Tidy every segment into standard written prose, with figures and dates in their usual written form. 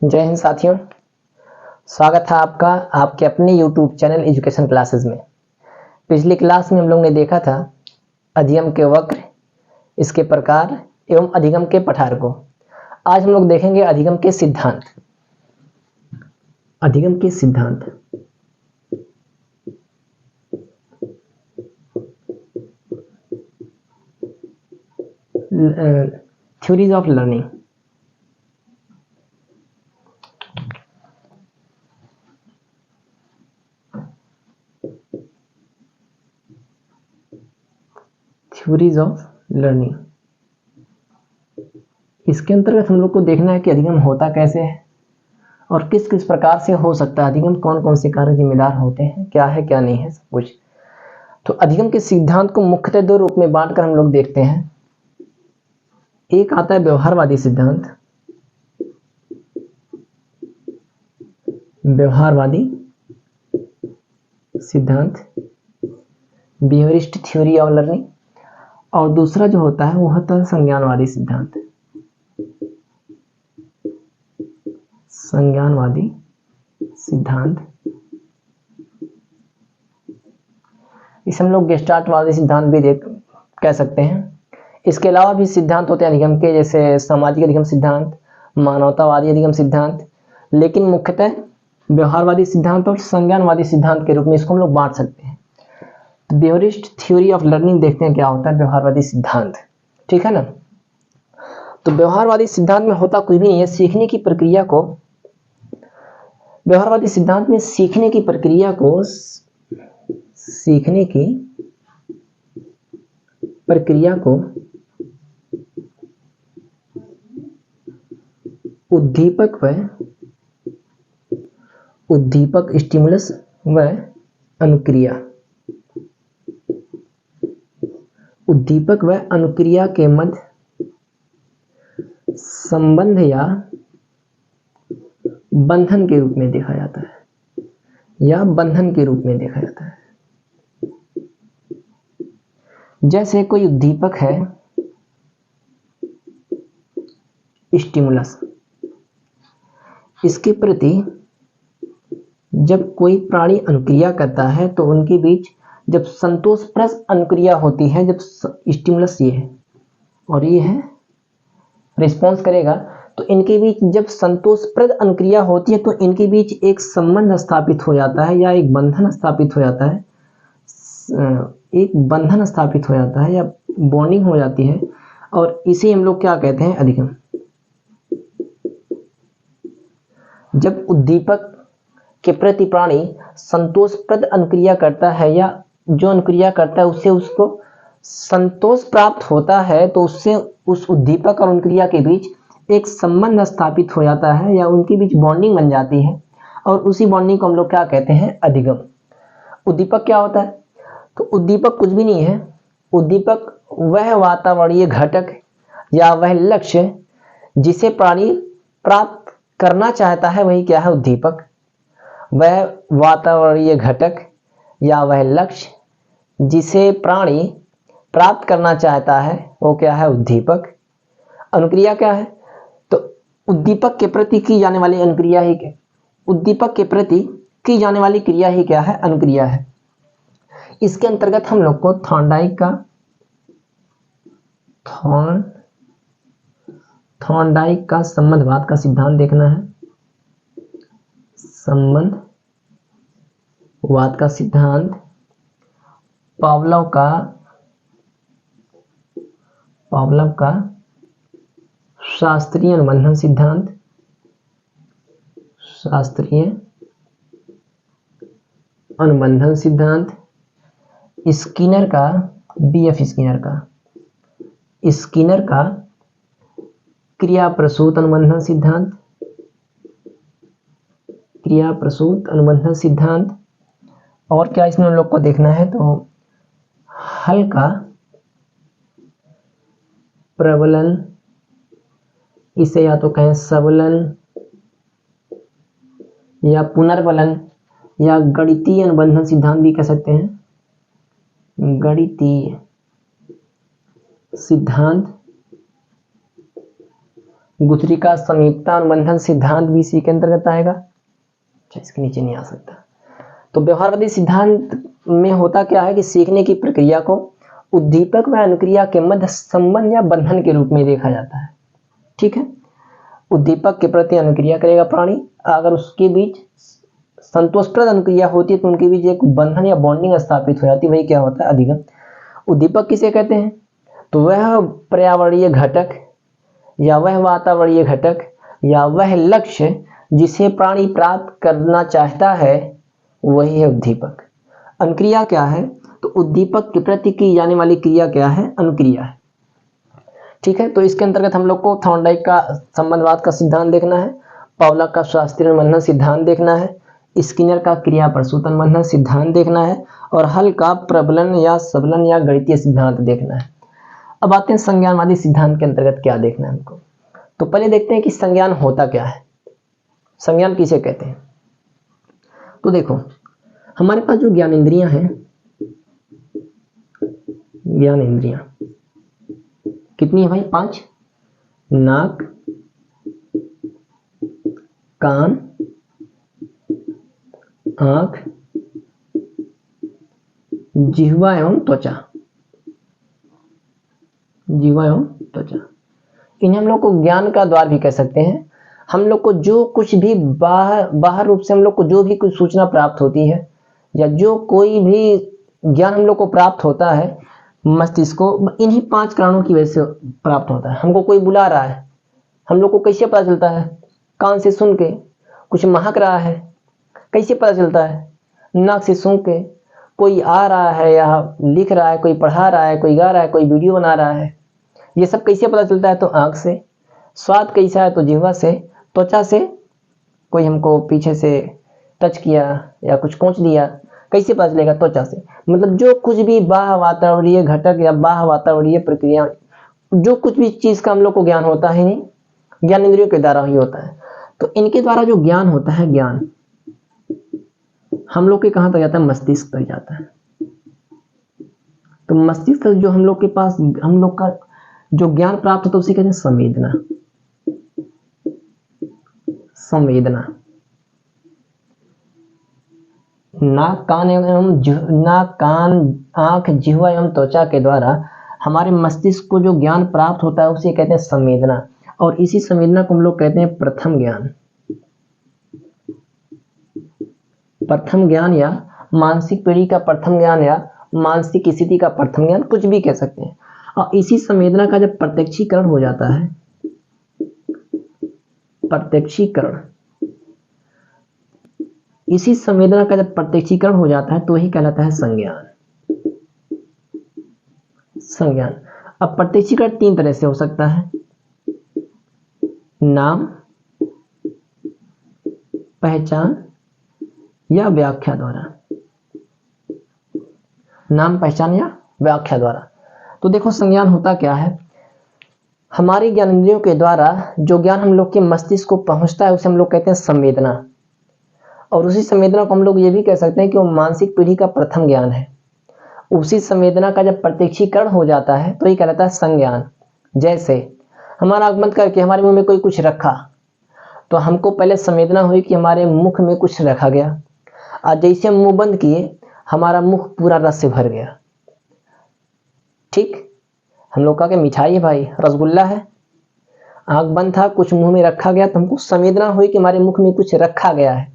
जय हिंद साथियों, स्वागत है आपका आपके अपने YouTube चैनल एजुकेशन क्लासेस में। पिछली क्लास में हम लोग ने देखा था अधिगम के वक्र, इसके प्रकार एवं अधिगम के पठार को। आज हम लोग देखेंगे अधिगम के सिद्धांत। अधिगम के सिद्धांत theories of learning. Theories of learning, इसके अंतर्गत हम लोग को देखना है कि अधिगम होता कैसे है और किस किस प्रकार से हो सकता है अधिगम, कौन कौन से कार्य जिम्मेदार होते हैं, क्या है क्या नहीं है, सब कुछ। तो अधिगम के सिद्धांत को मुख्यतः दो रूप में बांटकर हम लोग देखते हैं। एक आता है व्यवहारवादी सिद्धांत, व्यवहारवादी सिद्धांत, बिहेवियरिस्ट थ्योरी ऑफ लर्निंग, और दूसरा जो होता है वो होता है संज्ञानवादी सिद्धांत, संज्ञानवादी सिद्धांत। इसे हम लोग गेस्टाल्टवादी सिद्धांत भी कह सकते हैं। इसके अलावा भी सिद्धांत होते हैं अधिगम के, जैसे सामाजिक अधिगम सिद्धांत, मानवतावादी अधिगम सिद्धांत, लेकिन मुख्यतः व्यवहारवादी सिद्धांत और संज्ञानवादी सिद्धांत के रूप में इसको हम लोग बांट सकते हैं। तो बिहेवियरिस्ट थ्योरी ऑफ लर्निंग देखते हैं क्या होता है व्यवहारवादी सिद्धांत, ठीक है ना। तो व्यवहारवादी सिद्धांत में होता कुछ भी नहीं है, सीखने की प्रक्रिया को, व्यवहारवादी सिद्धांत में सीखने की प्रक्रिया को उद्दीपक स्टिमुलस व अनुक्रिया, उद्दीपक व अनुक्रिया के मध्य संबंध या बंधन के रूप में देखा जाता है, या बंधन के रूप में देखा जाता है। जैसे कोई उद्दीपक है स्टिमुलस, इसके प्रति जब कोई प्राणी अनुक्रिया करता है तो उनके बीच जब संतोषप्रद अनुक्रिया होती है, जब स्टिमुलस ये है और ये है रिस्पॉन्स करेगा, तो इनके बीच जब संतोषप्रद अनुक्रिया होती है तो इनके बीच एक संबंध स्थापित हो जाता है, या एक बंधन स्थापित हो जाता है, एक बंधन स्थापित हो जाता है या बॉन्डिंग हो जाती है, और इसे हम लोग क्या कहते हैं अधिगम। जब उद्दीपक के प्रति प्राणी संतोषप्रद अनुक्रिया करता है, या जो अनुक्रिया करता है उससे उसको संतोष प्राप्त होता है, तो उससे उस उद्दीपक और अनुक्रिया के बीच एक संबंध स्थापित हो जाता है, या उनके बीच बॉन्डिंग बन जाती है, और उसी बॉन्डिंग को हम लोग क्या कहते हैं अधिगम। उद्दीपक क्या होता है? तो उद्दीपक कुछ भी नहीं है, उद्दीपक वह वातावरणीय घटक या वह लक्ष्य जिसे प्राणी प्राप्त करना चाहता है, वही क्या है उद्दीपक। वह वातावरणीय घटक या वह लक्ष्य जिसे प्राणी प्राप्त करना चाहता है, वो क्या है उद्दीपक। अनुक्रिया क्या है? तो उद्दीपक के प्रति की जाने वाली अनुक्रिया ही क्या, उद्दीपक के प्रति की जाने वाली क्रिया ही क्या है, अनुक्रिया है। इसके अंतर्गत हम लोग को थॉर्नडाइक का संबंधवाद का सिद्धांत देखना है, संबंधवाद का सिद्धांत, पावलोव का शास्त्रीय अनुबंधन सिद्धांत, शास्त्रीय अनुबंधन सिद्धांत, स्किनर का बीएफ स्किनर का क्रिया प्रसूत अनुबंधन सिद्धांत, क्रिया प्रसूत अनुबंधन सिद्धांत। और क्या इसमें हम लोग को देखना है, तो हल का प्रबलन, इसे या तो कहें सबलन या पुनर्बलन या गणितीय अनुबंधन सिद्धांत भी कह सकते हैं, गणितीय सिद्धांत गुथरी का समीपता अनुबंधन सिद्धांत भी इसी के अंतर्गत आएगा। अच्छा, इसके नीचे नहीं आ सकता। तो व्यवहारवादी सिद्धांत में होता क्या है कि सीखने की प्रक्रिया को उद्दीपक व अनुक्रिया के मध्य संबंध या बंधन के रूप में देखा जाता है। ठीक है, उद्दीपक के प्रति अनुक्रिया करेगा प्राणी, अगर उसके बीच संतोषप्रद अनुक्रिया होती है तो उनके बीच एक बंधन या बॉन्डिंग स्थापित हो जाती है, वही क्या होता है, अधिगम। उद्दीपक किसे कहते हैं? तो वह पर्यावरणीय घटक या वह वातावरणीय घटक या वह लक्ष्य जिसे प्राणी प्राप्त करना चाहता है, वही है उद्दीपक। अनुक्रिया क्या है? तो उद्दीपक के प्रति की जाने वाली क्रिया क्या है? अनुक्रिया है। ठीक है, तो इसके अंतर्गत हम लोग को थॉर्नडाइक का संबंधवाद का सिद्धांत देखना है, पावलक का शास्त्रीय अनुबंधन सिद्धांत देखना है, स्किनर का क्रिया प्रसूत अनुबंधन सिद्धांत देखना है, और हल का प्रबलन या सबलन या गणितीय सिद्धांत देखना है। अब आते हैं संज्ञानवादी सिद्धांत के अंतर्गत क्या देखना है हमको। तो पहले देखते हैं कि संज्ञान होता क्या है, संज्ञान किसे कहते हैं। तो देखो, हमारे पास जो ज्ञान इंद्रियां हैं, ज्ञान इंद्रियां कितनी है भाई? 5। नाक, कान, आंख, जिह्वा एवं त्वचा। जिह्वा एवं त्वचा, इन्हें हम लोग को ज्ञान का द्वार भी कह सकते हैं। हम लोग को जो कुछ भी बाहर रूप से हम लोग को जो भी कुछ सूचना प्राप्त होती है या जो कोई भी ज्ञान हम लोग को प्राप्त होता है, मस्तिष्क को इन्हीं 5 कारणों की वजह से प्राप्त होता है। हमको कोई बुला रहा है, हम लोग को कैसे पता चलता है? कान से सुन के। कुछ महक रहा है, कैसे पता चलता है? नाक से सूंघ के। कोई आ रहा है या लिख रहा है, कोई पढ़ा रहा है, कोई गा रहा है, कोई वीडियो बना रहा है, ये सब कैसे पता चलता है? तो आंख से। स्वाद कैसा है? तो जिह्वा से। त्वचा से, कोई हमको पीछे से टच किया या कुछ कोंच दिया, कैसे पता चलेगा? त्वचा से। मतलब जो कुछ भी बाह्य वातावरणीय घटक या बाह्य वातावरणीय प्रक्रिया, जो कुछ भी चीज का हम लोग को ज्ञान होता है, नहीं ज्ञान इंद्रियों के द्वारा ही होता है। तो इनके द्वारा जो ज्ञान होता है, ज्ञान हम लोग के कहां तक जाता है? मस्तिष्क तक जाता है। तो मस्तिष्क तक जो हम लोग के पास हम लोग का जो ज्ञान प्राप्त होता है उसे कहते हैं संवेदना। संवेदना नाक, कान, आंख, जिह्वा एवं त्वचा के द्वारा हमारे मस्तिष्क को जो ज्ञान प्राप्त होता है उसे कहते हैं संवेदना, और इसी संवेदना को हम लोग कहते हैं प्रथम ज्ञान। प्रथम ज्ञान या मानसिक पीढ़ी का प्रथम ज्ञान या मानसिक स्थिति का प्रथम ज्ञान, कुछ भी कह सकते हैं। और इसी संवेदना का जब प्रत्यक्षीकरण हो जाता है, प्रत्यक्षीकरण, इसी संवेदना का जब प्रत्यक्षीकरण हो जाता है तो ही कहलाता है संज्ञान। संज्ञान। अब प्रत्यक्षीकरण 3 तरह से हो सकता है, नाम, पहचान या व्याख्या द्वारा। नाम, पहचान या व्याख्या द्वारा। तो देखो, संज्ञान होता क्या है? हमारे ज्ञानेंद्रियों के द्वारा जो ज्ञान हम लोग के मस्तिष्क को पहुंचता है उसे हम लोग कहते हैं संवेदना, और उसी संवेदना को हम लोग ये भी कह सकते हैं कि वो मानसिक पीढ़ी का प्रथम ज्ञान है। उसी संवेदना का जब प्रत्यक्षीकरण हो जाता है तो ये कहलाता है संज्ञान। जैसे हमारा आंख बंद करके हमारे मुंह में कोई कुछ रखा, तो हमको पहले संवेदना हुई कि हमारे मुख में कुछ रखा गया, और जैसे हम मुंह बंद किए हमारा मुख पूरा रस से भर गया। ठीक, हम लोग कहा कि मिठाई है भाई, रसगुल्ला है, आंख बंद था, कुछ मुंह में रखा गया, तो हमको संवेदना हुई कि हमारे मुख में कुछ रखा गया है।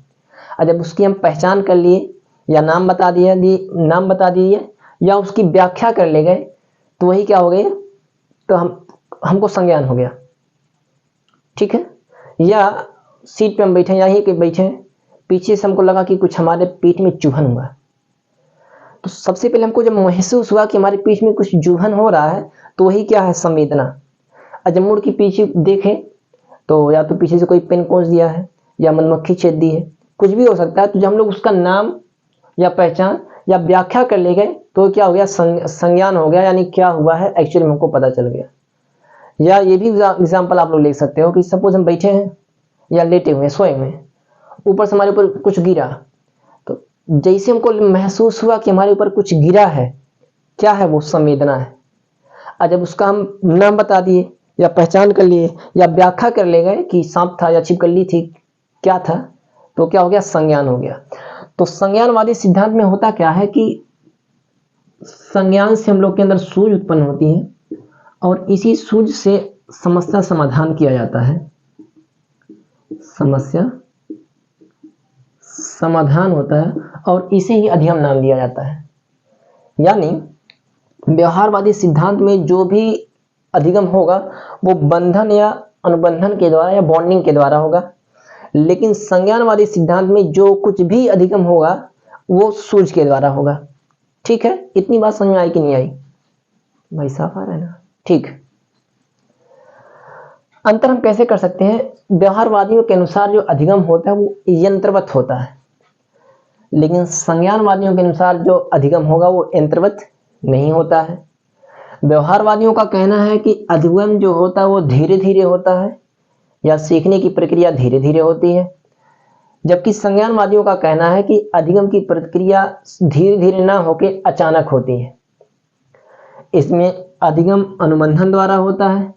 और जब उसकी हम पहचान कर लिए या नाम बता दिए या उसकी व्याख्या कर ले गए, तो वही क्या हो गया? तो हमको संज्ञान हो गया। ठीक है, या सीट पे हम बैठे, यहीं पे बैठे, पीछे से हमको लगा कि कुछ हमारे पीठ में चुभन हुआ, तो सबसे पहले हमको जब महसूस हुआ कि हमारे पीठ में कुछ चुभन हो रहा है, तो वही क्या है? संवेदना। और जब मुड़ के पीछे देखें तो या तो पीछे से कोई पेन कोंच दिया है या मधुमक्खी छेद दी है, कुछ भी हो सकता है। तो जब हम लोग उसका नाम या पहचान या व्याख्या कर ले गए तो क्या हो गया? संज्ञान हो गया, यानी क्या हुआ है एक्चुअली में हमको पता चल गया। या ये भी एग्जाम्पल आप लोग ले सकते हो कि सपोज हम बैठे हैं या लेटे हुए, सोए हुए, ऊपर से हमारे ऊपर कुछ गिरा, तो जैसे हमको महसूस हुआ कि हमारे ऊपर कुछ गिरा है, क्या है वो? संवेदना है। और जब उसका हम नाम बता दिए या पहचान कर लिए या व्याख्या कर ले गए कि सांप था या छिपकली थी, क्या था, तो क्या हो गया, संज्ञान हो गया। तो संज्ञानवादी सिद्धांत में होता क्या है कि संज्ञान से हम लोग के अंदर सूझ उत्पन्न होती है और इसी सूझ से समस्या समाधान किया जाता है, समस्या समाधान होता है और इसे ही अधिगम नाम दिया जाता है। यानी व्यवहारवादी सिद्धांत में जो भी अधिगम होगा वो बंधन या अनुबंधन के द्वारा या बॉन्डिंग के द्वारा होगा, लेकिन संज्ञानवादी सिद्धांत में जो कुछ भी अधिगम होगा वो सूझ के द्वारा होगा। ठीक है, इतनी बात समझ में आई कि नहीं आई भाई, साफ आ रहा है ना? ठीक। अंतर हम कैसे कर सकते हैं, व्यवहारवादियों के अनुसार जो अधिगम होता है वो यंत्रवत होता है, लेकिन संज्ञानवादियों के अनुसार जो अधिगम होगा वो यंत्रवत नहीं होता है। व्यवहारवादियों का कहना है कि अधिगम जो होता है वो धीरे धीरे होता है या सीखने की प्रक्रिया धीरे धीरे होती है, जबकि संज्ञानवादियों का कहना है कि अधिगम की प्रक्रिया धीरे धीरे ना होके अचानक होती है। इसमें अधिगम अनुबंधन द्वारा होता है,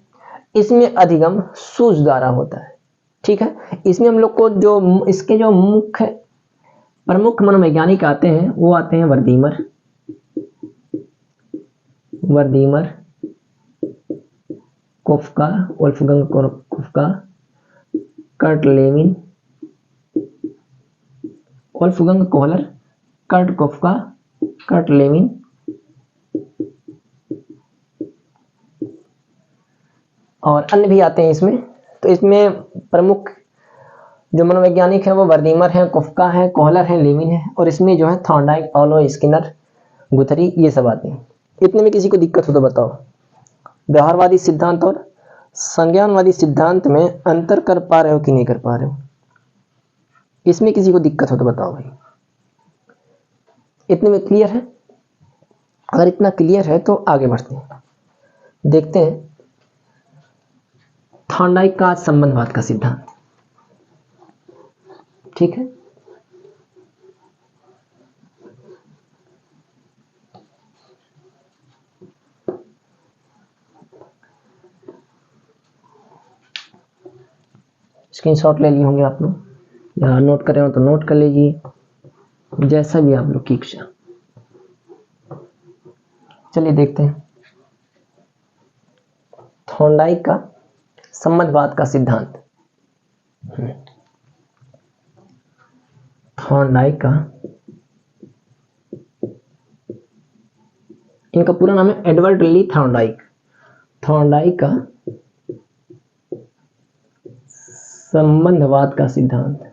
इसमें अधिगम सूझ द्वारा होता है। ठीक है, इसमें हम लोग को जो इसके जो मुख्य प्रमुख मनोवैज्ञानिक आते हैं वो आते हैं Wertheimer, Koffka, Wolfgang Koffka, Kurt Lewin, Wolfgang Kohler, Kurt Koffka, Kurt Lewin, और अन्य भी आते हैं इसमें। तो इसमें प्रमुख जो मनोवैज्ञानिक है वो वर्दीमर है, कोफ्का है, कोहलर है, लेविन है, और इसमें जो है थॉर्नडाइक, पाउलो, स्किनर, गुथरी, ये सब आते हैं। इतने में किसी को दिक्कत हो तो बताओ। व्यवहारवादी सिद्धांत और संज्ञानवादी सिद्धांत में अंतर कर पा रहे हो कि नहीं कर पा रहे हो? इसमें किसी को दिक्कत हो तो बताओ भाई। इतने में क्लियर है? अगर इतना क्लियर है तो आगे बढ़ते हैं, देखते हैं थॉर्नडाइक का संबंधवाद का सिद्धांत। ठीक है, स्क्रीनशॉट ले लिए होंगे आप लोग, या नोट कर रहे हो तो नोट कर लीजिए, जैसा भी आप लोग की इच्छा। चलिए देखते हैं थॉर्नडाइक का संबंधवाद का सिद्धांत। थॉर्नडाइक का, इनका पूरा नाम है एडवर्ड ली थॉर्नडाइक। थॉर्नडाइक का संबंधवाद का सिद्धांत।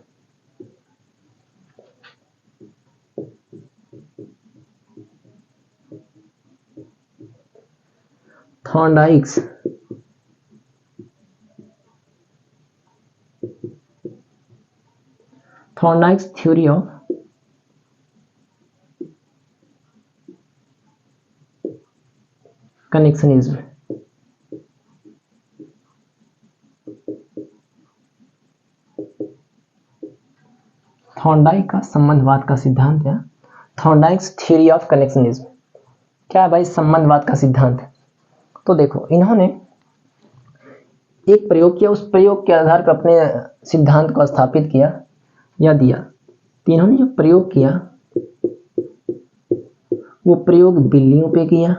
थॉर्नडाइक्स थ्योरी ऑफ कनेक्शनिज्म। थॉर्नडाइक का संबंधवाद का सिद्धांत या थॉर्नडाइक्स थ्योरी ऑफ कनेक्शनिज्म। क्या है भाई संबंधवाद का सिद्धांत? तो देखो, इन्होंने एक प्रयोग किया, उस प्रयोग के आधार पर अपने सिद्धांत को स्थापित किया या दिया। तो इन्होंने जो प्रयोग किया वो प्रयोग बिल्लियों पे किया,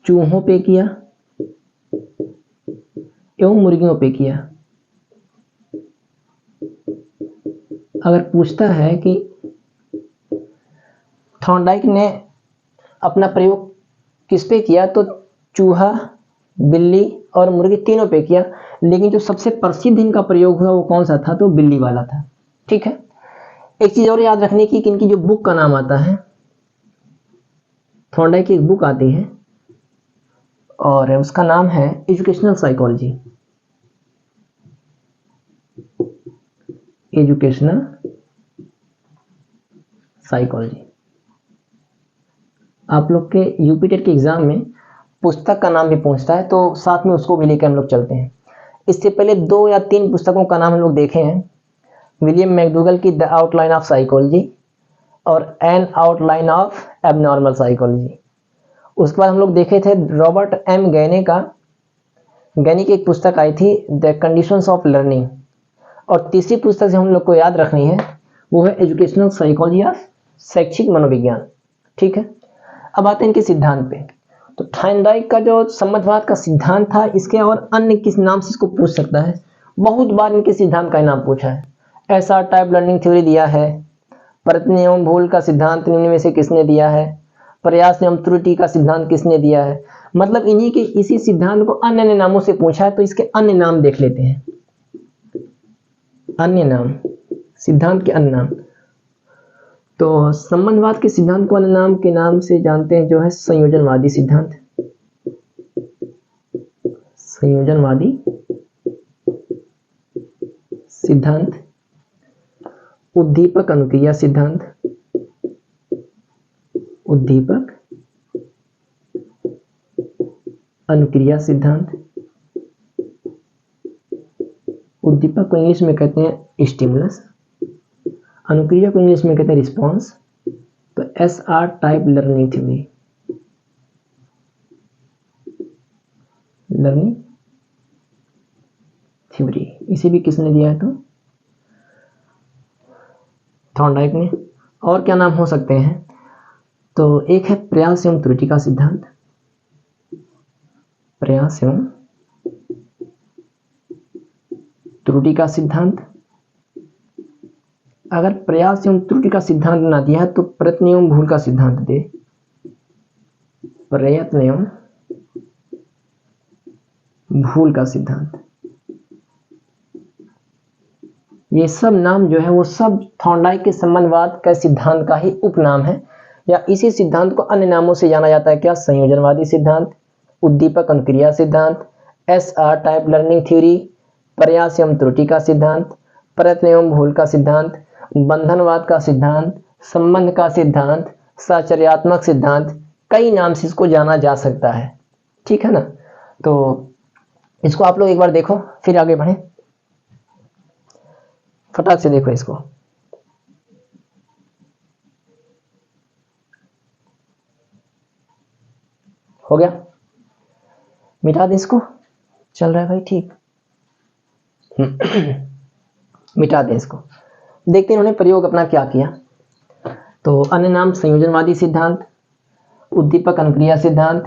चूहों पे किया एवं मुर्गियों पे किया। अगर पूछता है कि थॉर्नडाइक ने अपना प्रयोग किस पे किया, तो चूहा, बिल्ली और मुर्गी तीनों पे किया, लेकिन जो सबसे प्रसिद्ध इनका प्रयोग हुआ वो कौन सा था? तो बिल्ली वाला था। ठीक है, एक चीज और याद रखने की कि इनकी जो बुक का नाम आता है, थॉर्नडाइक की एक बुक आती है और उसका नाम है एजुकेशनल साइकोलॉजी। Educational psychology. आप लोग के यूपीटेट के एग्जाम में पुस्तक का नाम भी पूछता है, तो साथ में उसको भी लेकर हम लोग चलते हैं। इससे पहले 2 या 3 पुस्तकों का नाम हम लोग देखे हैं, विलियम मैकडूगल की द आउटलाइन ऑफ साइकोलॉजी और N outline of abnormal psychology, उसके बाद हम लोग देखे थे रॉबर्ट एम गैनी की एक पुस्तक आई थी द कंडीशंस ऑफ लर्निंग, और तीसरी पुस्तक से हम लोग को याद रखनी है वो है एजुकेशनल साइकोलॉजी या शैक्षिक मनोविज्ञान। ठीक है, अब आते हैं इनके सिद्धांत पे। तो थायरनडाइक का जो संबंधवाद का सिद्धांत था, इसके और अन्य किस नाम से इसको पूछ सकता है, बहुत बार इनके सिद्धांत का नाम पूछा है। ऐसा टाइप लर्निंग थ्योरी दिया है, प्रयत्न एवं भूल का सिद्धांत निम्न में से किसने दिया है, प्रयास एवं त्रुटि का सिद्धांत किसने दिया है। मतलब इन्हीं के इसी सिद्धांत को अन्य अन्य नामों से पूछा है, तो इसके अन्य नाम देख लेते हैं। अन्य नाम, सिद्धांत के अन्य नाम। तो संबंधवाद के सिद्धांत को अन्य नाम के नाम से जानते हैं जो है संयोजनवादी सिद्धांत, संयोजनवादी सिद्धांत, उद्दीपक अनुक्रिया सिद्धांत, उद्दीपक अनुक्रिया सिद्धांत, उद्दीपक को इंग्लिश में कहते हैं स्टिमुलस, अनुक्रिया को इंग्लिश में कहते हैं रिस्पॉन्स। तो SR type learning theory, learning theory, इसे भी किसने दिया है, तो थॉर्नडाइक ने। और क्या नाम हो सकते हैं, तो एक है प्रयास एवं त्रुटि का सिद्धांत, प्रयास एवं त्रुटि का सिद्धांत। अगर प्रयास एवं त्रुटि का सिद्धांत ना दिया है तो प्रयत्न एवं भूल का सिद्धांत दे, प्रयत्न एवं भूल का सिद्धांत। ये सब नाम जो है वो सब थॉर्नडाइक के संबंधवाद का सिद्धांत का ही उपनाम है, या इसी सिद्धांत को अन्य नामों से जाना जाता है। क्या, संयोजनवादी सिद्धांत, उद्दीपक अनुक्रिया सिद्धांत, SR टाइप लर्निंग थ्योरी, प्रयास एवं त्रुटि का सिद्धांत, प्रयत्न एवं भूल का सिद्धांत, बंधनवाद का सिद्धांत, संबंध का सिद्धांत, साचर्यात्मक सिद्धांत, कई नाम से इसको जाना जा सकता है। ठीक है ना, तो इसको आप लोग एक बार देखो फिर आगे बढ़े, फटाक से देखो इसको। हो गया, मिटा दे इसको, चल रहा है भाई ठीक। मिटा दे इसको। देखते हैं इन्होंने प्रयोग अपना क्या किया। तो अन्य नाम संयोजनवादी सिद्धांत, उद्दीपक अनुक्रिया सिद्धांत,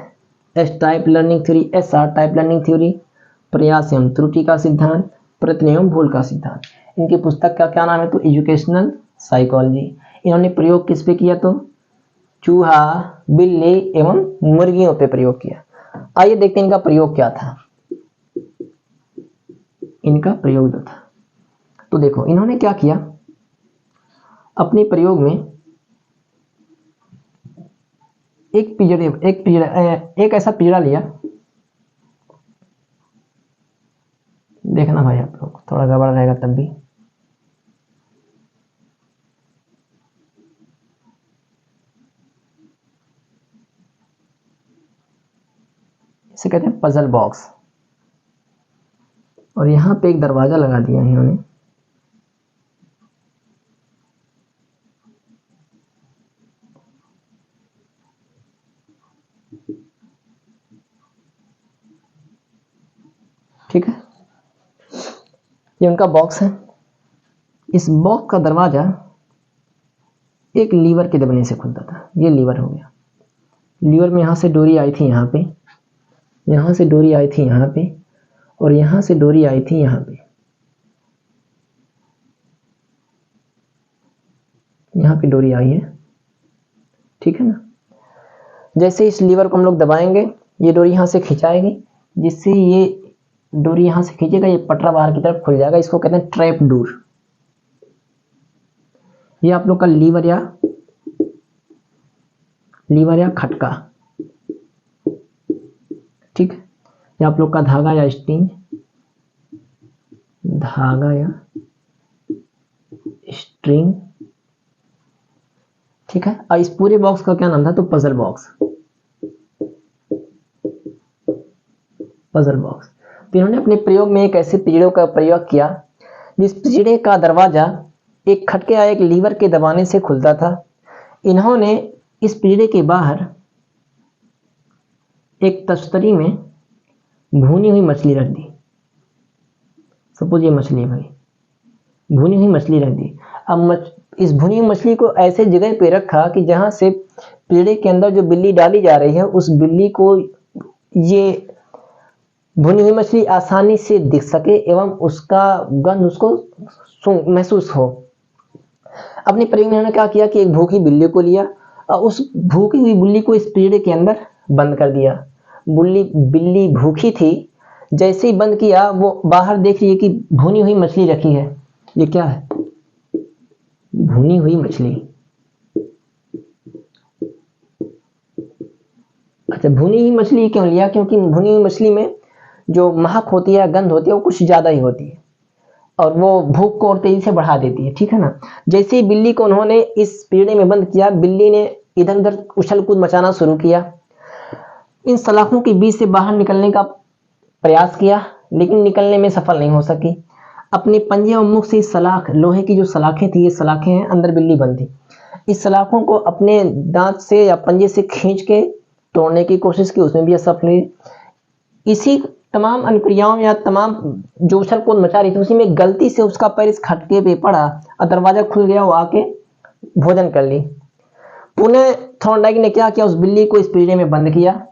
S type learning theory, SR type learning theory, प्रयास एवं त्रुटि का सिद्धांत, प्रयत्न एवं भूल का सिद्धांत। इनकी पुस्तक का क्या नाम है, तो एजुकेशनल साइकोलॉजी। इन्होंने प्रयोग किस पे किया, तो चूहा, बिल्ली एवं मुर्गियों पे प्रयोग किया। आइए देखते हैं इनका प्रयोग क्या था। इनका प्रयोग जो था, तो देखो इन्होंने क्या किया, अपने प्रयोग में एक ऐसा पिंजरा लिया। देखना भाई आप लोग, थोड़ा गड़बड़ रहेगा तब भी। इसे कहते हैं पजल बॉक्स, और यहां पे एक दरवाजा लगा दिया इन्होंने। ठीक है, ये उनका बॉक्स है। इस बॉक्स का दरवाजा एक लीवर के दबने से खुलता था। ये लीवर हो गया, लीवर में यहां से डोरी आई थी यहाँ पे, यहां से डोरी आई थी यहाँ पे, और यहां से डोरी आई थी यहाँ पे। यहाँ पे डोरी आई है, ठीक है ना। जैसे इस लीवर को हम लोग दबाएंगे, ये डोरी यहाँ से खिंचाएगी, जिससे ये डोरी यहाँ से खींचेगा, ये पटरा बाहर की तरफ खुल जाएगा। इसको कहते हैं ट्रैप डोर। ये आप लोग का लीवर या खटका, ठीक है। ये आप लोग का धागा या स्ट्रिंग, धागा या स्ट्रिंग, ठीक है। और इस पूरे बॉक्स का क्या नाम था, तो पजल बॉक्स, पजल बॉक्स। तो इन्होंने अपने प्रयोग में एक ऐसे पिंजड़े का प्रयोग किया जिस पिंजड़े का दरवाजा एक खटके या एक लीवर के दबाने से खुलता था। इन्होंने इस पिंजड़े के बाहर एक तस्तरी में भुनी हुई मछली रख दी। सपोज ये मछली है भाई, भुनी हुई मछली रख दी। अब इस भुनी हुई मछली को ऐसे जगह पे रखा कि जहां से पेड़े के अंदर जो बिल्ली डाली जा रही है उस बिल्ली को ये भुनी हुई मछली आसानी से दिख सके एवं उसका गंध उसको महसूस हो। अपने प्रयोग में उन्होंने क्या किया कि एक भूखी बिल्ली को लिया और उस भूखी हुई बिल्ली को इस पेड़ के अंदर बंद कर दिया। बिल्ली भूखी थी, जैसे ही बंद किया वो बाहर देख रही है कि भुनी हुई मछली रखी है। ये क्या है? भुनी हुई मछली। अच्छा, भुनी हुई मछली क्यों लिया? क्योंकि भुनी हुई मछली में जो महक होती है, गंध होती है, वो कुछ ज्यादा ही होती है और वो भूख को और तेजी से बढ़ा देती है, ठीक है ना। जैसे ही बिल्ली को उन्होंने इस पेड़े में बंद किया, बिल्ली ने इधर उधर उछल कूद मचाना शुरू किया। इन सलाखों के बीच से बाहर निकलने का प्रयास किया लेकिन निकलने में सफल नहीं हो सकी। अपने पंजे और मुख से इस सलाख, लोहे की जो सलाखें थी, ये सलाखें हैं, अंदर बिल्ली बंद थी। इस सलाखों को अपने दांत से या पंजे से खींच के तोड़ने की कोशिश की, उसमें भी असफल हुई। इसी तमाम अनुक्रियाओं या तमाम जो उछल कूद मचा रही थी, उसी में गलती से उसका पैर इस खटके पे पड़ा और दरवाजा खुल गया, वो आके भोजन कर ली। पुनः थॉर्नडाइक ने क्या किया? उस बिल्ली को इस पिंजरे में बंद किया।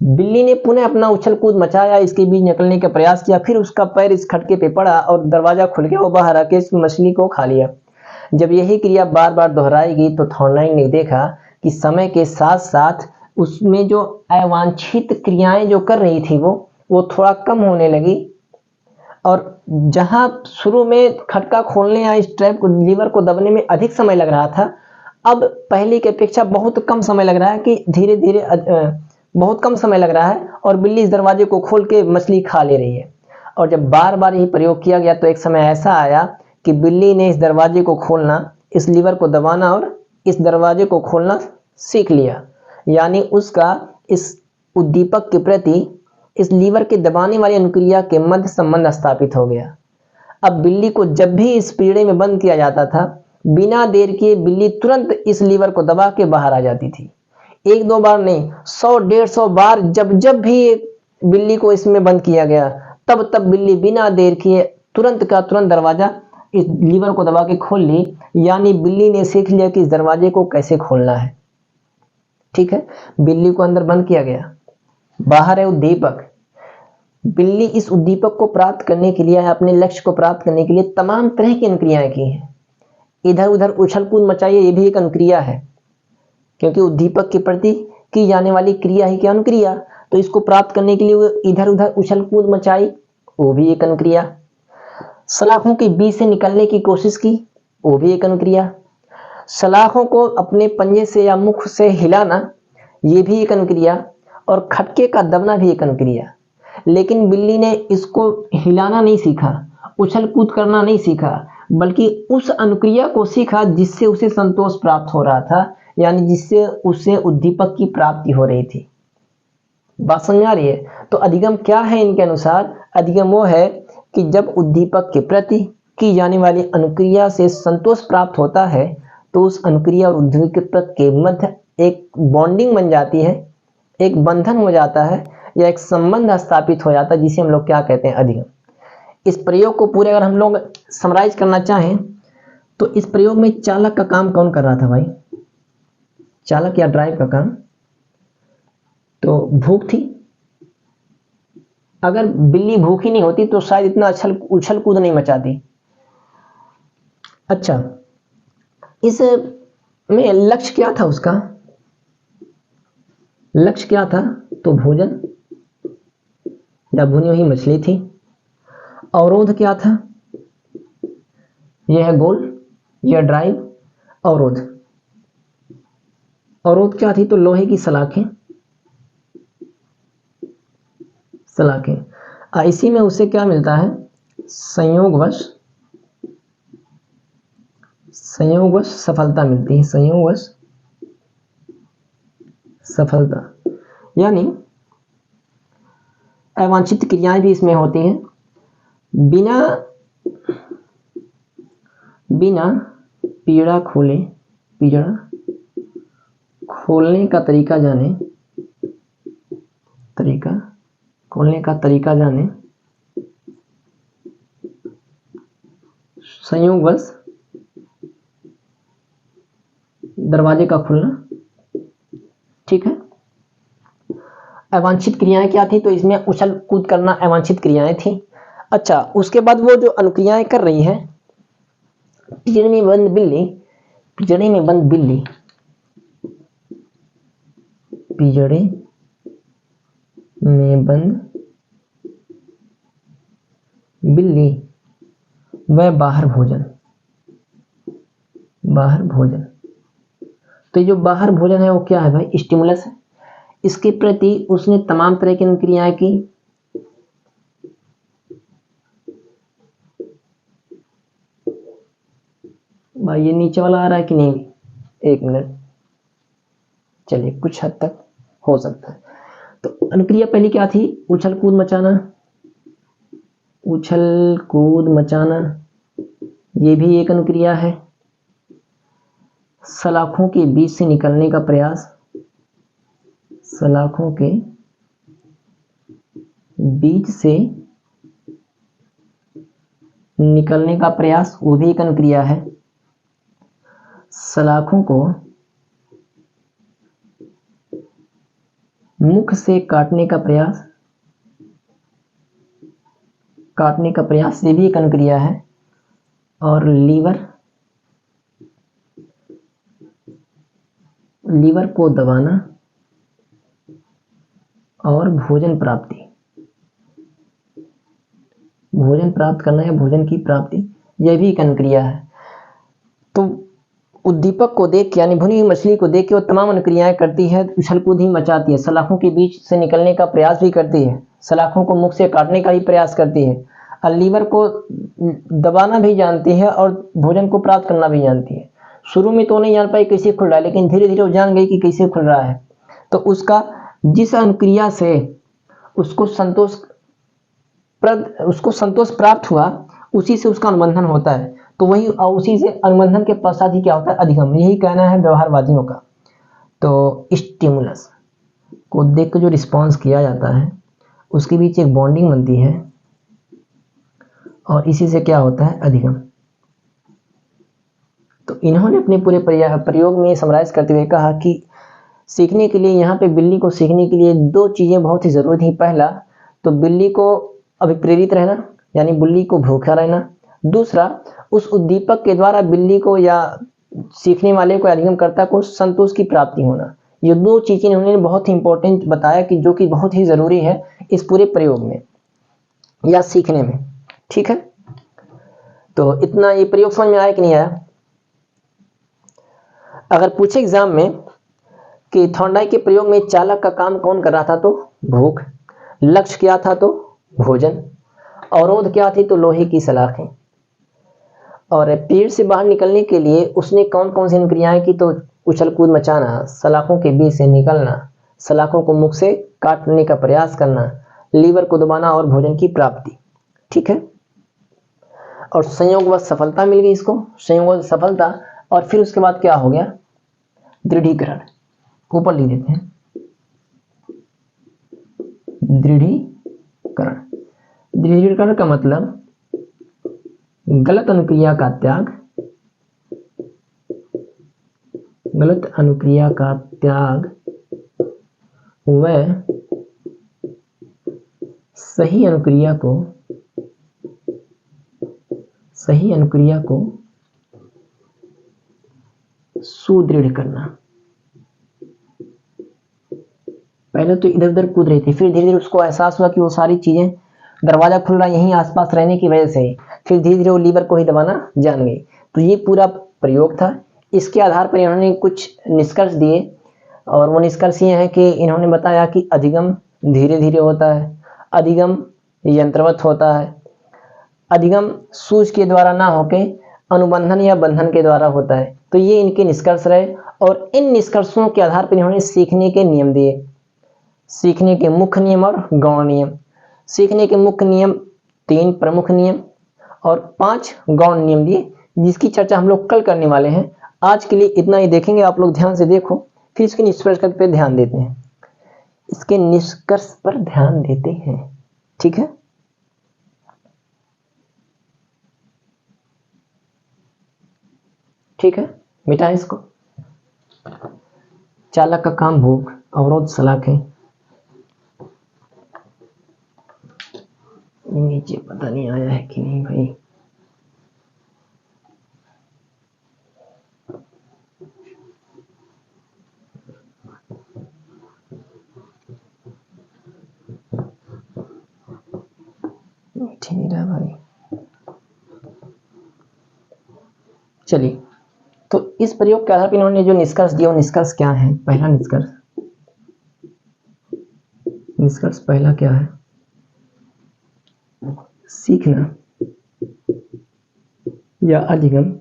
बिल्ली ने पुनः अपना उछल कूद मचाया, इसके बीच निकलने का प्रयास किया, फिर उसका पैर इस खटके पे पड़ा और दरवाजा खुल गया, वो बाहर आके इस मछली को खा लिया। जब यही क्रिया बार बार दोहराएगी तो थॉर्नडाइक ने देखा कि समय के साथ साथ उसमें जो अवांछित क्रियाएं जो कर रही थी वो थोड़ा कम होने लगी और जहां शुरू में खटका खोलने या इस ट्रैप को, लीवर को दबने में अधिक समय लग रहा था, अब पहले की अपेक्षा बहुत कम समय लग रहा है कि धीरे धीरे बहुत कम समय लग रहा है और बिल्ली इस दरवाजे को खोल के मछली खा ले रही है। और जब बार बार यही प्रयोग किया गया तो एक समय ऐसा आया कि बिल्ली ने इस दरवाजे को खोलना, इस लीवर को दबाना और इस दरवाजे को खोलना सीख लिया। यानी उसका इस उद्दीपक के प्रति, इस लीवर के दबाने वाली अनुक्रिया के मध्य संबंध स्थापित हो गया। अब बिल्ली को जब भी इस पिंजरे में बंद किया जाता था, बिना देर किए बिल्ली तुरंत इस लीवर को दबा के बाहर आ जाती थी। एक दो बार नहीं, 100-150 बार जब जब भी बिल्ली को इसमें बंद किया गया, तब तब बिल्ली बिना देर किए तुरंत का तुरंत दरवाजा इस लीवर को दबा के खोल ली। यानी बिल्ली ने सीख लिया कि इस दरवाजे को कैसे खोलना है। ठीक है, बिल्ली को अंदर बंद किया गया, बाहर है उद्दीपक। बिल्ली इस उद्दीपक को प्राप्त करने के लिए, अपने लक्ष्य को प्राप्त करने के लिए तमाम तरह की अनुक्रियाएं की हैं। इधर उधर उछल कूद मचाइए, ये भी एक अनुक्रिया है, क्योंकि उद्दीपक के प्रति की जाने वाली क्रिया ही क्या? अनुक्रिया। तो इसको प्राप्त करने के लिए वो इधर उधर उछल कूद मचाई, वो भी एक अनुक्रिया। सलाखों के बीच से निकलने की कोशिश की, वो भी एक अनुक्रिया। सलाखों को अपने पंजे से या मुख से हिलाना, ये भी एक अनुक्रिया। और खटके का दबना भी एक अनुक्रिया। लेकिन बिल्ली ने इसको हिलाना नहीं सीखा, उछल कूद करना नहीं सीखा, बल्कि उस अनुक्रिया को सीखा जिससे उसे संतोष प्राप्त हो रहा था, यानी जिससे उसे उद्दीपक की प्राप्ति हो रही थी। बात समझ आ रही है? तो अधिगम क्या है इनके अनुसार? अधिगम वो है कि जब उद्दीपक के प्रति की जाने वाली अनुक्रिया से संतोष प्राप्त होता है तो उस अनुक्रिया और उद्दीपक के मध्य एक बॉन्डिंग बन जाती है, एक बंधन हो जाता है या एक संबंध स्थापित हो जाता है, जिसे हम लोग क्या कहते हैं? अधिगम। इस प्रयोग को पूरे अगर हम लोग समराइज करना चाहें तो इस प्रयोग में चालक का काम कौन कर रहा था भाई? चालक या ड्राइव का काम? तो भूख थी। अगर बिल्ली भूखी नहीं होती तो शायद इतना उछल कूद नहीं मचाती। अच्छा, इस में लक्ष्य क्या था उसका? लक्ष्य क्या था? तो भोजन या भुनी हुई मछली थी। अवरोध क्या था? यह है गोल, यह ड्राइव। अवरोध, अवरोध क्या थी? तो लोहे की सलाखें। इसी में उसे क्या मिलता है? संयोगवश सफलता मिलती है। संयोगवश सफलता, यानी अवांछित क्रियाएं भी इसमें होती हैं। बिना पिंजरा खोलने का तरीका जाने तरीका, खोलने का तरीका जाने, संयोगवश दरवाजे का खुलना। ठीक है। अवांछित क्रियाएं क्या थी, तो इसमें उछल कूद करना अवांछित क्रियाएं थी। अच्छा, उसके बाद वो जो अनुक्रियाएं कर रही है, पिंजरे में बंद बिल्ली, पिंजरे में बंद बिल्ली, पिंजरे में बंद बिल्ली, वह बाहर भोजन, बाहर भोजन। तो जो बाहर भोजन है वो क्या है भाई, स्टिमुलस है। इसके प्रति उसने तमाम तरह की अनुक्रियाएं की। भाई ये नीचे वाला आ रहा है कि नहीं, एक मिनट, चलिए कुछ हद तक हो सकता है। तो अनुक्रिया पहली क्या थी, उछल कूद मचाना, उछल कूद मचाना, ये भी एक अनुक्रिया है। सलाखों के बीच से निकलने का प्रयास, सलाखों के बीच से निकलने का प्रयास, वो भी एक अनुक्रिया है। सलाखों को मुख से काटने का प्रयास, काटने का प्रयास, ये भी एक अनुक्रिया है। और लीवर, लीवर को दबाना और भोजन प्राप्ति, भोजन प्राप्त करना या भोजन की प्राप्ति, यह भी एक अनुक्रिया है। तो उद्दीपक को देख के, यानी भुनी हुई मछली को देख के वो तमाम अनुक्रियाएं करती है, उछल कूद ही मचाती है, सलाखों के बीच से निकलने का प्रयास भी करती है, सलाखों को मुख से काटने का भी प्रयास करती है, और लीवर को दबाना भी जानती है और भोजन को प्राप्त करना भी जानती है। शुरू में तो नहीं जान पाई कैसे खुल रहा है, लेकिन धीरे धीरे वो जान गई कि कैसे खुल रहा है। तो उसका जिस अनुक्रिया से उसको संतोष प्राप्त हुआ, उसी से उसका अनुबंधन होता है। तो वही उसी से अनुबंधन के पश्चात ही क्या होता है, अधिगम। यही कहना है व्यवहारवादियों का। तो स्टिमुलस को देख कर जो रिस्पॉन्स किया जाता है, उसके बीच एक बॉन्डिंग बनती है और इसी से क्या होता है, अधिगम। तो इन्होंने अपने पूरे प्रयोग में समराइज करते हुए कहा कि सीखने के लिए, यहाँ पे बिल्ली को सीखने के लिए दो चीजें बहुत ही जरूरी थी। पहला तो बिल्ली को अभिप्रेरित रहना, यानी बिल्ली को भूखा रहना। दूसरा, उस उद्दीपक के द्वारा बिल्ली को या सीखने वाले को, अधिगमकर्ता को संतोष की प्राप्ति होना। ये दो चीजें उन्होंने बहुत ही इंपॉर्टेंट बताया कि जो कि बहुत ही जरूरी है इस पूरे प्रयोग में या सीखने में। ठीक है, तो इतना ये प्रयोग समझ में आया कि नहीं आया? अगर पूछे एग्जाम में कि थॉर्नडाइक के प्रयोग में चालक का काम कौन कर रहा था, तो भूख। लक्ष्य क्या था, तो भोजन। अवरोध क्या थी, तो लोहे की सलाखें। और पेड़ से बाहर निकलने के लिए उसने कौन कौन सी अनुक्रियाएं की, तो उछल कूद मचाना, सलाखों के बीच से निकलना, सलाखों को मुख से काटने का प्रयास करना, लीवर को दबाना और भोजन की प्राप्ति। ठीक है, और संयोगवश सफलता मिल गई इसको, संयोगवश सफलता। और फिर उसके बाद क्या हो गया, दृढ़ीकरण। ऊपर लिख देते हैं, दृढ़ीकरण। दृढ़ीकरण का मतलब गलत अनुक्रिया का त्याग, गलत अनुक्रिया का त्याग व सही अनुक्रिया को सुदृढ़ करना। पहले तो इधर उधर कूद रही थी, फिर धीरे धीरे उसको एहसास हुआ कि वो सारी चीजें, दरवाजा खुल रहा यहीं आसपास रहने की वजह से, फिर धीरे धीरे वो लीवर को ही दबाना जान गई। तो ये पूरा प्रयोग था। इसके आधार पर इन्होंने कुछ निष्कर्ष दिए, और वो निष्कर्ष ये है कि इन्होंने बताया कि अधिगम धीरे धीरे होता है, अधिगम यंत्रवत होता है, अधिगम सूझ के द्वारा ना होके अनुबंधन या बंधन के द्वारा होता है। तो ये इनके निष्कर्ष रहे, और इन निष्कर्षों के आधार पर इन्होंने सीखने के नियम दिए, सीखने के मुख्य नियम और गौण नियम। सीखने के मुख्य नियम 3 प्रमुख नियम और 5 गौण नियम दिए, जिसकी चर्चा हम लोग कल करने वाले हैं। आज के लिए इतना ही देखेंगे, आप लोग ध्यान से देखो, फिर इसके निष्कर्ष पे ध्यान देते हैं। इसके निष्कर्ष पर ध्यान देते हैं। ठीक है, ठीक है, मिटाएं इसको। चालक का काम भूख, अवरोध सलाखें। नीचे पता नहीं आया है कि नहीं भाई। ठीक है भाई, चलिए। तो इस प्रयोग के आधार पर इन्होंने जो निष्कर्ष दिया वो निष्कर्ष क्या है? पहला निष्कर्ष पहला क्या है? सीखना या अधिगम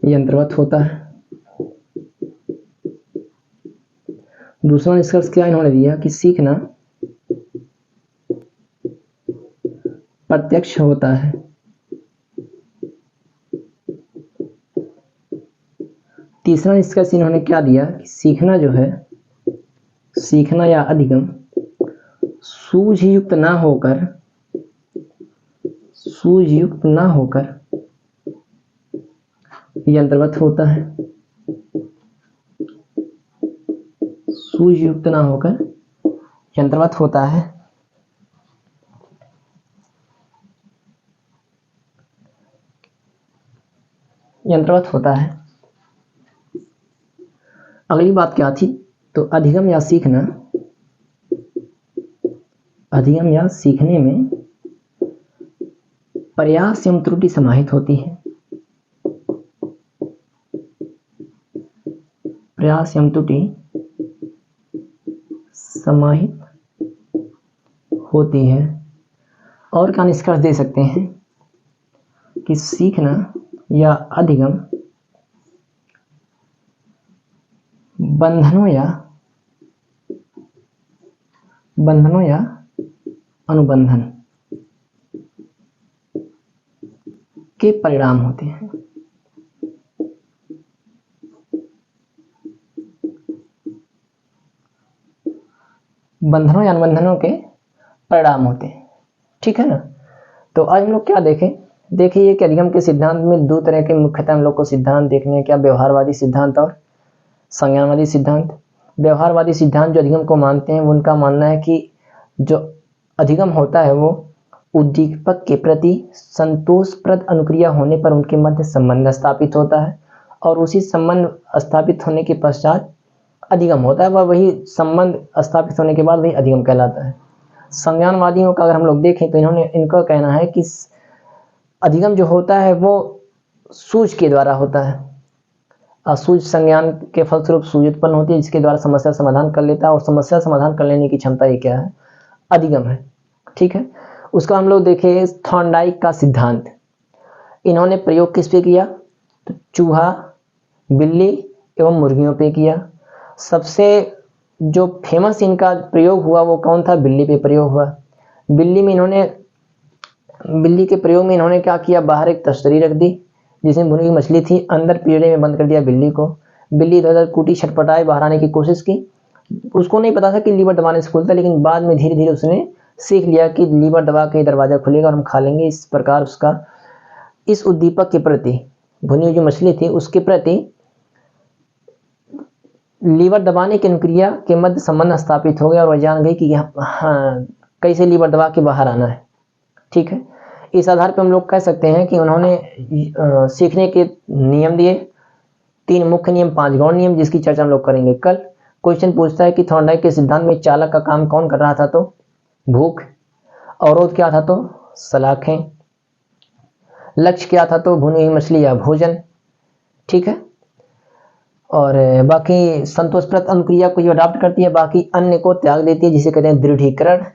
यंत्रवत होता है। दूसरा निष्कर्ष क्या इन्होंने दिया कि सीखना प्रत्यक्ष होता है। तीसरा निष्कर्ष इन्होंने क्या दिया कि सीखना जो है, सीखना या अधिगम सूझयुक्त ना होकर यंत्रवत होता है। सूझयुक्त ना होकर यंत्रवत होता है। यंत्रवत होता है। अगली बात क्या थी? तो अधिगम या सीखने में प्रयास एवं त्रुटि समाहित होती है। प्रयास एवं त्रुटि समाहित होती है। और क्या निष्कर्ष दे सकते हैं कि सीखना या अधिगम बंधनों या अनुबंधन के परिणाम होते हैं। बंधनों या अनुबंधनों के परिणाम होते हैं। ठीक है ना? तो आज हम लोग क्या देखिए कि अधिगम के सिद्धांत में दो तरह के मुख्यतः हम लोग को सिद्धांत देखने हैं। क्या? व्यवहारवादी सिद्धांत और संज्ञानवादी सिद्धांत। व्यवहारवादी सिद्धांत जो अधिगम को मानते हैं, उनका मानना है कि जो अधिगम होता है वो उद्दीपक के प्रति संतोषप्रद अनुक्रिया होने पर उनके मध्य संबंध स्थापित होता है, और उसी संबंध स्थापित होने के पश्चात अधिगम होता है। वही संबंध स्थापित होने के बाद वही अधिगम कहलाता है। संज्ञानवादियों का अगर हम लोग देखें तो इनका कहना है कि अधिगम जो होता है वो सूझ के द्वारा होता है। असूझ संज्ञान के फलस्वरूप सूझ उत्पन्न होती है, जिसके द्वारा समस्या समाधान कर लेता है, और समस्या समाधान कर लेने की क्षमता ये क्या है? अधिगम है। ठीक है, उसका हम लोग देखें थॉर्नडाइक का सिद्धांत। इन्होंने प्रयोग किस पे किया? तो चूहा, बिल्ली एवं मुर्गियों पे किया। सबसे जो फेमस इनका प्रयोग हुआ वो कौन था? बिल्ली पे प्रयोग हुआ। बिल्ली के प्रयोग में इन्होंने क्या किया? बाहर एक तस्तरी रख दी जिसमें भुनी हुई मछली थी, अंदर पिंजरे में बंद कर दिया बिल्ली को। बिल्ली इधर उधर कूटी, छटपटाई, बाहर आने की कोशिश की। उसको नहीं पता था कि लीवर दबाने से खुलता, लेकिन बाद में धीरे धीरे उसने सीख लिया कि लीवर दबा के दरवाजा खुलेगा और हम खा लेंगे। इस प्रकार उसका इस उद्दीपक के प्रति, भुनी हुई जो मछली थी उसके प्रति लीवर दबाने की अनुक्रिया के मध्य संबंध स्थापित हो गया, और वह जान गई कि हाँ, कैसे लीवर दबा के बाहर आना है। ठीक है, इस आधार पर हम लोग कह सकते हैं कि उन्होंने सीखने के नियम दिए, 3 मुख्य नियम, 5 गौण नियम, जिसकी चर्चा हम लोग करेंगे कल। क्वेश्चन पूछता है कि थॉर्नडाइक के सिद्धांत में चालक का काम कौन कर रहा था? तो भूख। अवरोध क्या था? तो सलाखें। लक्ष्य क्या था? तो भुनी हुई मछली या भोजन। ठीक है, और बाकी संतोषप्रद अनुक्रिया को जो अडॉप्ट करती है, बाकी अन्य को त्याग देती है, जिसे कहते हैं दृढ़ीकरण।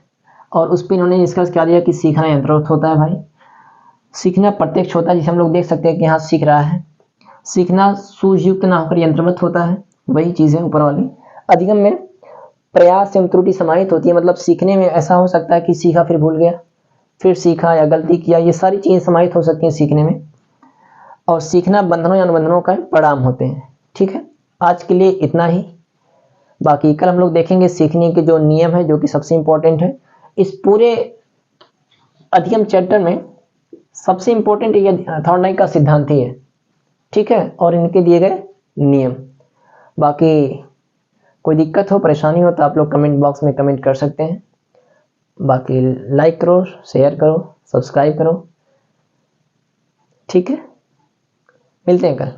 और उस पर इन्होंने निष्कर्ष क्या दिया कि सीखना यंत्रवत होता है भाई। सीखना प्रत्यक्ष होता है, जिसे हम लोग देख सकते हैं कि यहाँ सीख रहा है। सीखना सूझयुक्त ना होकर यंत्रवत होता है, वही चीज़ है ऊपर वाली। अधिगम में प्रयास एवं त्रुटि समाहित होती है, मतलब सीखने में ऐसा हो सकता है कि सीखा फिर भूल गया, फिर सीखा या गलती किया, ये सारी चीज़ें समाहित हो सकती हैं सीखने में। और सीखना बंधनों या अनुबंधनों का परिणाम होते हैं। ठीक है, आज के लिए इतना ही। बाकी कल हम लोग देखेंगे सीखने के जो नियम है, जो कि सबसे इंपॉर्टेंट है इस पूरे अधिगम चैप्टर में। सबसे इंपॉर्टेंट ये थॉर्नडाइक का सिद्धांत ही है, ठीक है, और इनके दिए गए नियम। बाकी कोई दिक्कत हो, परेशानी हो तो आप लोग कमेंट बॉक्स में कमेंट कर सकते हैं। बाकी लाइक करो, शेयर करो, सब्सक्राइब करो, ठीक है। मिलते हैं कल।